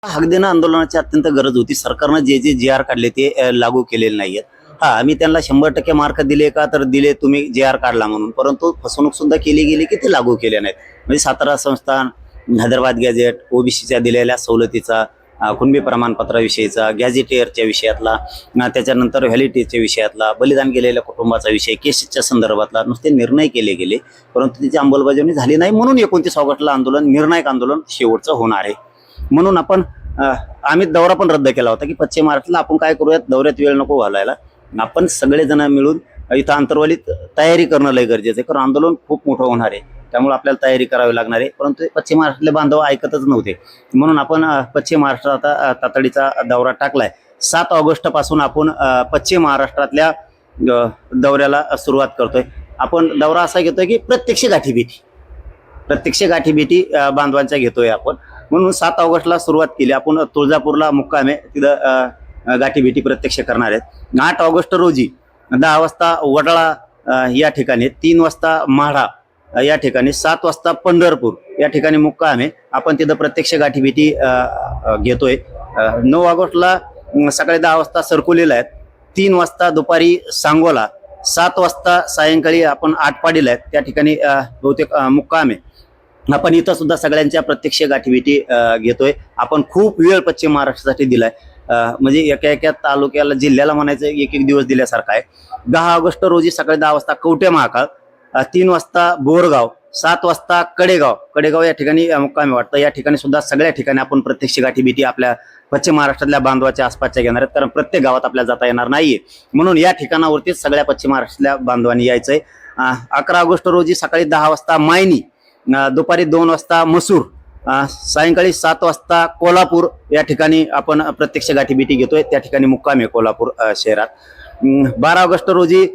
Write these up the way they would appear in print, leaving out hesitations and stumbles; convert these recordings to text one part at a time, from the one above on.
हक देणं आंदोलनाची अत्यंत गरज होती. सरकारनं जे जे जी आर काढले ते लागू केलेले नाहीयेत. आम्ही त्यांना 100% मार्क दिले का, तर दिले तुम्ही जे आर काढला म्हणून, परंतु फसवणूक सुद्धा केली गेली की ते लागू केले नाहीत. म्हणजे सातारा संस्थान, हैदराबाद गॅझेट, ओबीसीच्या दिलेल्या सवलतीचा, कुणबी प्रमाणपत्राविषयीचा, गॅझेटियरच्या विषयातला, त्याच्यानंतर व्हॅलिडिटीच्या विषयातला, बलिदान गेलेल्या कुटुंबाचा विषय, केसेसच्या संदर्भातला नुसते निर्णय केले गेले, परंतु त्याची अंमलबजावणी झाली नाही. म्हणून 29 ऑगस्टला आंदोलन, निर्णायक आंदोलन शेवटचं होणार आहे. म्हणून आपण आम्ही दौरा पण रद्द केला होता की पश्चिम महाराष्ट्राला आपण काय करूयात, दौऱ्यात वेळ नको घालायला, आपण सगळेजण मिळून इथं आंतरवालीत तयारी करणं लय गरजेचं आहे. कारण आंदोलन खूप मोठं होणार आहे, त्यामुळे आपल्याला तयारी करावी लागणार आहे. परंतु पश्चिम महाराष्ट्रातले बांधव ऐकतच नव्हते, म्हणून आपण पश्चिम महाराष्ट्रात आता तातडीचा दौरा टाकलाय. 7 ऑगस्ट पासून आपण पश्चिम महाराष्ट्रातल्या दौऱ्याला सुरुवात करतोय. आपण दौरा असा घेतोय की प्रत्यक्ष गाठीभेटी बांधवांच्या घेतोय आपण. म्हणून 7 ऑगस्टला सुरुवात केली आपण. तुळजापूरला मुक्काम आहे, तिथं गाठीभेटी प्रत्यक्ष करणार आहेत. 8 ऑगस्ट रोजी 10 वाजता वडाळा या ठिकाणी, 3 वाजता माढा या ठिकाणी, 7 वाजता पंढरपूर या ठिकाणी मुक्काम आहे. आपण तिथं प्रत्यक्ष गाठीभेटी घेतोय. 9 ऑगस्टला सकाळी 10 वाजता सरकुलीला आहेत, 3 वाजता दुपारी सांगोला, 7 वाजता सायंकाळी आपण आटपाडीला आहेत, त्या ठिकाणी बहुतेक मुक्काम आहे. आपण इथं सुद्धा सगळ्यांच्या प्रत्यक्ष गाठीभेटी घेतोय. आपण खूप वेळ पश्चिम महाराष्ट्रासाठी दिलाय, म्हणजे एका तालुक्याला, जिल्ह्याला म्हणायचं एक दिवस दिल्यासारखा आहे. 10 ऑगस्ट रोजी सकाळी 10 वाजता कवठे महाकाळ, 3 वाजता बोरगाव, 7 वाजता कडेगाव या ठिकाणी मुक्कामी वाटतं. या ठिकाणी सुद्धा सगळ्या ठिकाणी आपण प्रत्यक्ष गाठीभेटी आपल्या पश्चिम महाराष्ट्रातल्या बांधवाच्या आसपासच्या घेणार आहेत, कारण प्रत्येक गावात आपल्याला जाता येणार नाहीये. म्हणून या ठिकाणावरतीच सगळ्या पश्चिम महाराष्ट्रातल्या बांधवांनी यायचंय. 11 ऑगस्ट रोजी सकाळी 10 वाजता मायनी, दुपारी 2 वाजता मसूर, सायंकाळी 7 वाजता कोल्हापूर या ठिकाणी आपण प्रत्यक्ष गाठीभेटी घेतोय. त्या ठिकाणी मुक्काम आहे कोल्हापूर शहरात. 12 ऑगस्ट रोजी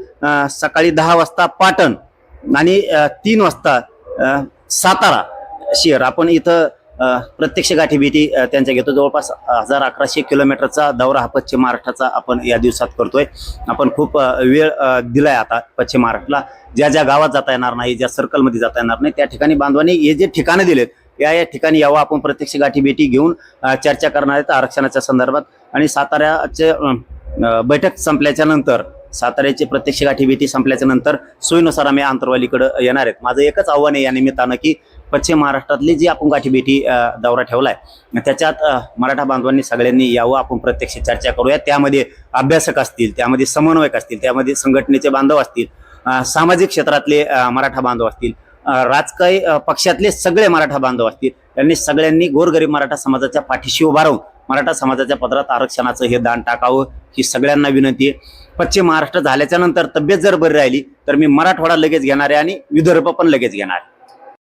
सकाळी 10 वाजता पाटण आणि 3 वाजता सातारा शहर आपण इथं प्रत्यक्ष गाठीभेटी त्यांच्या घेतो. जवळपास 1100 किलोमीटरचा दौरा हा पश्चिम महाराष्ट्राचा आपण या दिवसात करतोय. आपण खूप वेळ दिलाय आता पश्चिम महाराष्ट्राला. ज्या ज्या गावात जाता येणार नाही, ज्या सर्कलमध्ये जाता येणार नाही, त्या ठिकाणी बांधवांनी हे जे ठिकाणं दिलेत या ठिकाणी यावं. आपण प्रत्यक्ष गाठीभेटी घेऊन चर्चा करणार आहेत आरक्षणाच्या संदर्भात. आणि साताऱ्याचे बैठक संपल्याच्या नंतर, साताऱ्याची प्रत्यक्ष गाठीभेटी संपल्याच्या नंतर सोयीनुसार आम्ही आंतरवालीकडे येणार आहेत. माझं एकच आव्हान आहे या निमित्तानं की पश्चिम महाराष्ट्रातली जी आपण गाठीभेटी दौरा ठेवलाय त्याच्यात मराठा बांधवांनी सगळ्यांनी यावं. आपण प्रत्यक्ष चर्चा करूया. त्यामध्ये अभ्यासक असतील, त्यामध्ये समन्वयक असतील, त्यामध्ये संघटनेचे बांधव असतील, सामाजिक क्षेत्रातले मराठा बांधव असतील, राजकीय पक्षातले सगळे मराठा बांधव असतील. त्यांनी सगळ्यांनी गोरगरीब मराठा समाजाच्या पाठीशी उभा राहून मराठा समाजाच्या पदरात आरक्षणाचं हे दान टाकावं, ही सगळ्यांना विनंती आहे. पश्चिम महाराष्ट्र झाल्याच्या नंतर तब्येत जर बरी राहिली तर मी मराठवाडा लगेच घेणार आहे आणि विदर्भ पण लगेच घेणार आहे.